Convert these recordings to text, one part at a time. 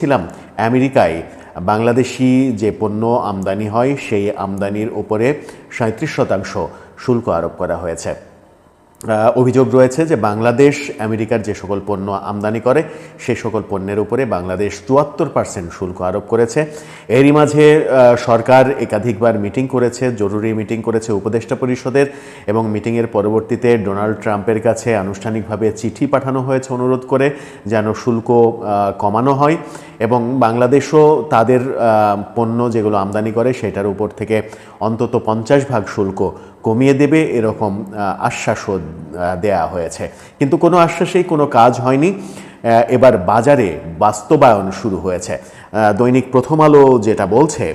ছিলাম আমেরিকায় বাংলাদেশি যে পণ্য আমদানি হয় সেই আমদানির উপরে ৩৭% শুল্ক আরোপ করা হয়েছে। অভিযোগ রয়েছে যে বাংলাদেশ আমেরিকার যে সকল পণ্য আমদানি করে সেই সকল পণ্যের উপরে বাংলাদেশ ৭৪% শুল্ক আরোপ করেছে। এরই মাঝে সরকার একাধিকবার মিটিং করেছে, জরুরি মিটিং করেছে উপদেষ্টা পরিষদের, এবং মিটিংয়ের পরবর্তীতে ডোনাল্ড ট্রাম্পের কাছে আনুষ্ঠানিকভাবে চিঠি পাঠানো হয়েছে অনুরোধ করে যেন শুল্ক কমানো হয়, এবং বাংলাদেশও তাদের পণ্য যেগুলো আমদানি করে সেটার উপর থেকে অন্তত 50% শুল্ক কমিয়ে দেবে এরকম আশ্বাসও দেয়া হয়েছে। কিন্তু কোনো আশ্বাসেই কোনো কাজ হয়নি। এবার বাজারে বাস্তবায়ন শুরু হয়েছে। দৈনিক প্রথম আলো যেটা বলছে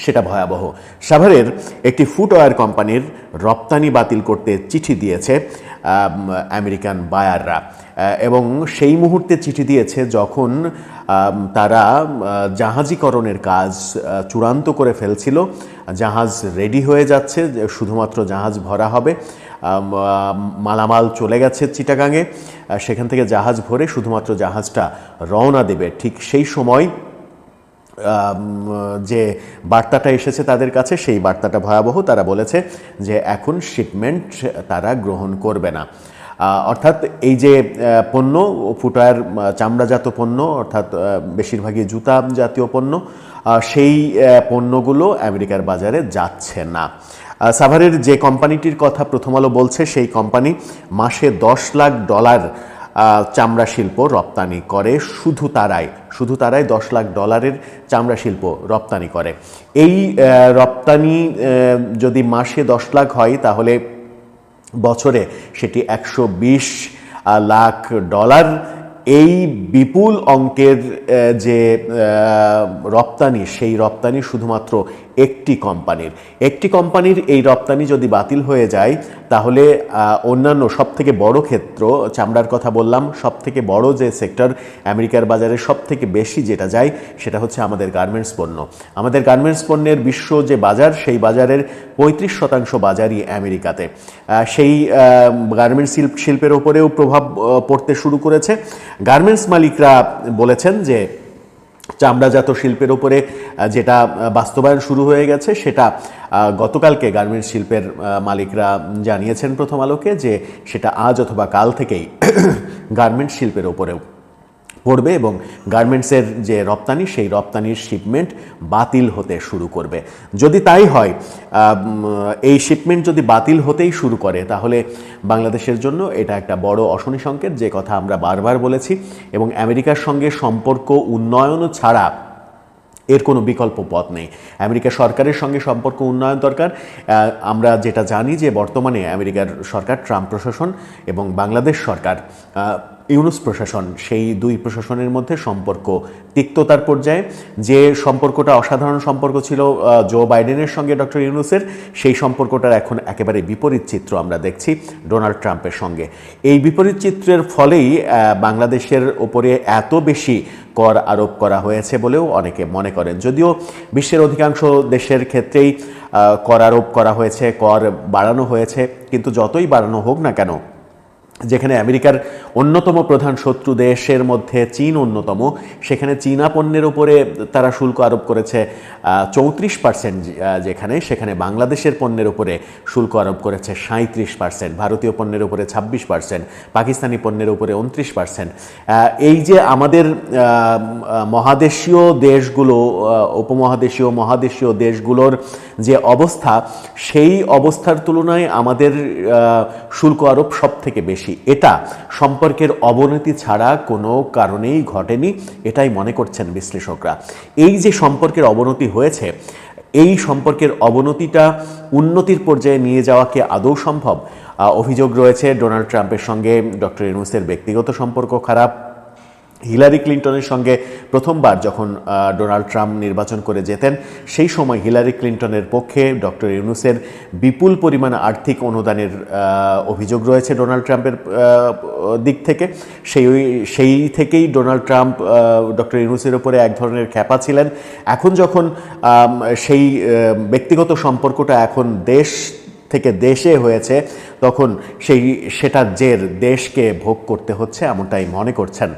সেটা ভয়াবহ। সাভারের একটি ফুটওয়্যার কোম্পানির রপ্তানি বাতিল করতে চিঠি দিয়েছে আমেরিকান বায়াররা, এবং সেই মুহূর্তে চিঠি দিয়েছে যখন তারা জাহাজীকরণের কাজ চূড়ান্ত করে ফেলছিল। জাহাজ রেডি হয়ে যাচ্ছে, শুধুমাত্র জাহাজ ভরা হবে, মালামাল চলে গেছে চিটাগাঙে, সেখান থেকে জাহাজ ভরে শুধুমাত্র জাহাজটা রওনা দেবে। ঠিক সেই সময় যে বার্তাটা এসেছে তাদের কাছে সেই বার্তাটা ভয়াবহ। তারা বলেছে যে এখন শিপমেন্ট তারা গ্রহণ করবে না। অর্থাৎ এই যে পণ্য, ফুটওয়্যার চামড়াজাত পণ্য, অর্থাৎ বেশিরভাগই জুতা জাতীয় পণ্য, সেই পণ্যগুলো আমেরিকার বাজারে যাচ্ছে না। সাভারের যে কোম্পানিটির কথা প্রথম আলো বলছে সেই কোম্পানি মাসে $10 লাখ চামড়া শিল্প রপ্তানি করে। শুধু তারাই $10 লাখ চামড়া শিল্প রপ্তানি করে। এই রপ্তানি যদি মাসে 10 লাখ হয় তাহলে বছরে সেটি $120 লাখ। এই বিপুল অঙ্কের যে রপ্তানি, সেই রপ্তানি শুধুমাত্র একটি কোম্পানির এই রপ্তানি যদি বাতিল হয়ে যায় তাহলে অন্যান্য সবথেকে বড় ক্ষেত্র, চামড়ার কথা বললাম, সবথেকে বড় যে সেক্টর আমেরিকার বাজারে সবথেকে বেশি যেটা যায় সেটা হচ্ছে আমাদের গার্মেন্টস পণ্য। আমাদের গার্মেন্টস পণ্যের বিশ্ব যে বাজার, সেই বাজারের 35% বাজারই আমেরিকাতে। সেই গার্মেন্টস শিল্পের ওপরেও প্রভাব পড়তে শুরু করেছে। গার্মেন্টস মালিকরা বলেছেন যে চামড়াজাত শিল্পের উপরে যেটা বাস্তবায়ন শুরু হয়ে গেছে সেটা গতকালকে গার্মেন্টস শিল্পের মালিকরা জানিয়েছেন প্রথম আলোকে যে সেটা আজ অথবা কাল থেকেই গার্মেন্টস শিল্পের উপরেও পড়বে, এবং গার্মেন্টসের যে রপ্তানি সেই রপ্তানির শিপমেন্ট বাতিল হতে শুরু করবে। যদি তাই হয়, এই শিপমেন্ট যদি বাতিল হতেই শুরু করে তাহলে বাংলাদেশের জন্য এটা একটা বড় অশনি সংকেত, যে কথা আমরা বারবার বলেছি, এবং আমেরিকার সঙ্গে সম্পর্ক উন্নয়ন ছাড়া এর কোনো বিকল্প পথ নেই। আমেরিকা সরকারের সঙ্গে সম্পর্ক উন্নয়ন দরকার। আমরা যেটা জানি যে বর্তমানে আমেরিকার সরকার, ট্রাম্প প্রশাসন, এবং বাংলাদেশ সরকার, ইউনুস প্রশাসন, সেই দুই প্রশাসনের মধ্যে সম্পর্ক তিক্ততার পর্যায়ে। যে সম্পর্কটা অসাধারণ সম্পর্ক ছিল জো বাইডেনের সঙ্গে ডক্টর ইউনুসের, সেই সম্পর্কটার এখন একেবারে বিপরীত চিত্র আমরা দেখছি ডোনাল্ড ট্রাম্পের সঙ্গে। এই বিপরীত চিত্রের ফলেই বাংলাদেশের ওপরে এত বেশি কর আরোপ করা হয়েছে বলেও অনেকে মনে করেন। যদিও বিশ্বের অধিকাংশ দেশের ক্ষেত্রেই কর আরোপ করা হয়েছে, কর বাড়ানো হয়েছে, কিন্তু যতই বাড়ানো হোক না কেন, যেখানে আমেরিকার অন্যতম প্রধান শত্রু দেশের মধ্যে চীন অন্যতম, সেখানে চীনা পণ্যের উপরে তারা শুল্ক আরোপ করেছে 34%, সেখানে বাংলাদেশের পণ্যের উপরে শুল্ক আরোপ করেছে 37%, ভারতীয় পণ্যের উপরে 26%, পাকিস্তানি পণ্যের উপরে 29%। এই যে আমাদের মহাদেশীয় দেশগুলো, উপমহাদেশীয় মহাদেশীয় দেশগুলোর যে অবস্থা, সেই অবস্থার তুলনায় আমাদের শুল্ক আরোপ সব থেকে বেশি। এটা সম্পর্কের অবনতি ছাড়া কোনো কারণেই ঘটেনি, এটাই মনে করছেন বিশ্লেষকরা। এই যে সম্পর্কের অবনতি হয়েছে, এই সম্পর্কের অবনতিটা উন্নতির পর্যায়ে নিয়ে যাওয়া কি আদৌ সম্ভব? অভিযোগ রয়েছে ডোনাল্ড ট্রাম্পের সঙ্গে ডক্টর ইউনুসের ব্যক্তিগত সম্পর্ক খারাপ। হিলারি ক্লিন্টনের সঙ্গে প্রথমবার যখন ডোনাল্ড ট্রাম্প নির্বাচন করে যেতেন, সেই সময় হিলারি ক্লিন্টনের পক্ষে ডক্টর ইউনুসের বিপুল পরিমাণ আর্থিক অনুদানের অভিযোগ রয়েছে ডোনাল্ড ট্রাম্পের দিক থেকে। সেই থেকেই ডোনাল্ড ট্রাম্প ডক্টর ইউনুসের উপরে এক ধরনের খ্যাপা ছিলেন। এখন যখন সেই ব্যক্তিগত সম্পর্কটা এখন দেশ থেকে দেশে হয়েছে, তখন সেটার জের দেশকে ভোগ করতে হচ্ছে, এমনটাই মনে করছেন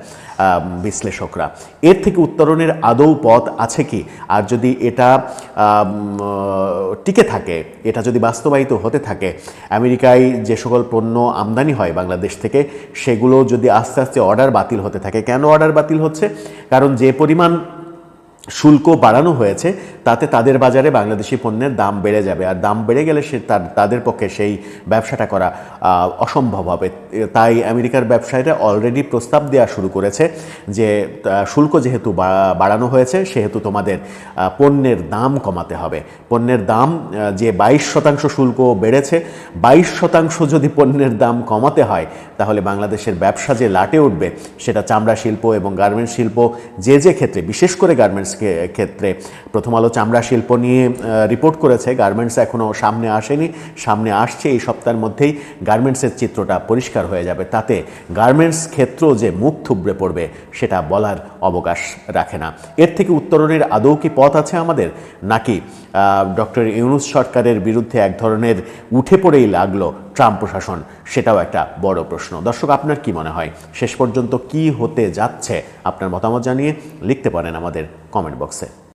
বিশ্লেষকরা। এর থেকে উত্তরণের আদৌ পথ আছে কি? আর যদি এটা টিকে থাকে, এটা যদি বাস্তবায়িত হতে থাকে, আমেরিকায় যে সকল পণ্য আমদানি হয় বাংলাদেশ থেকে সেগুলো যদি আস্তে আস্তে অর্ডার বাতিল হতে থাকে, কেন অর্ডার বাতিল হচ্ছে? কারণ যে পরিমাণ শুল্ক বাড়ানো হয়েছে তাতে তাদের বাজারে বাংলাদেশি পণ্যের দাম বেড়ে যাবে, আর দাম বেড়ে গেলে তাদের পক্ষে সেই ব্যবসাটা করা অসম্ভব হবে। তাই আমেরিকার ব্যবসায়ীরা অলরেডি প্রস্তাব দেওয়া শুরু করেছে যে শুল্ক যেহেতু বাড়ানো হয়েছে সেহেতু তোমাদের পণ্যের দাম কমাতে হবে। পণ্যের দাম যে 22% শুল্ক বেড়েছে, 22% যদি পণ্যের দাম কমাতে হয় তাহলে বাংলাদেশের ব্যবসা যে লাটে উঠবে, সেটা চামড়া শিল্প এবং গার্মেন্টস শিল্প যে ক্ষেত্রে, বিশেষ করে গার্মেন্টস ক্ষেত্রে। প্রথম আলো চামড়া শিল্প নিয়ে রিপোর্ট করেছে, গার্মেন্টস এখনও সামনে আসেনি, সামনে আসছে। এই সপ্তাহের মধ্যেই গার্মেন্টসের চিত্রটা পরিষ্কার হয়ে যাবে। তাতে গার্মেন্টস ক্ষেত্র যে মুখ থুবড়ে পড়বে সেটা বলার অবকাশ রাখে না। এর থেকে উত্তরণের আদৌ কি পথ আছে আমাদের, নাকি ডক্টর ইউনূস সরকারের বিরুদ্ধে এক ধরনের উঠে পড়েই লাগলো ট্রাম্প প্রশাসন? সেটাও একটা বড় প্রশ্ন। দর্শক, আপনার কি মনে হয় শেষ পর্যন্ত কি হতে যাচ্ছে? আপনার মতামত জানিয়ে লিখতে পারেন আমাদের কমেন্ট বক্সে।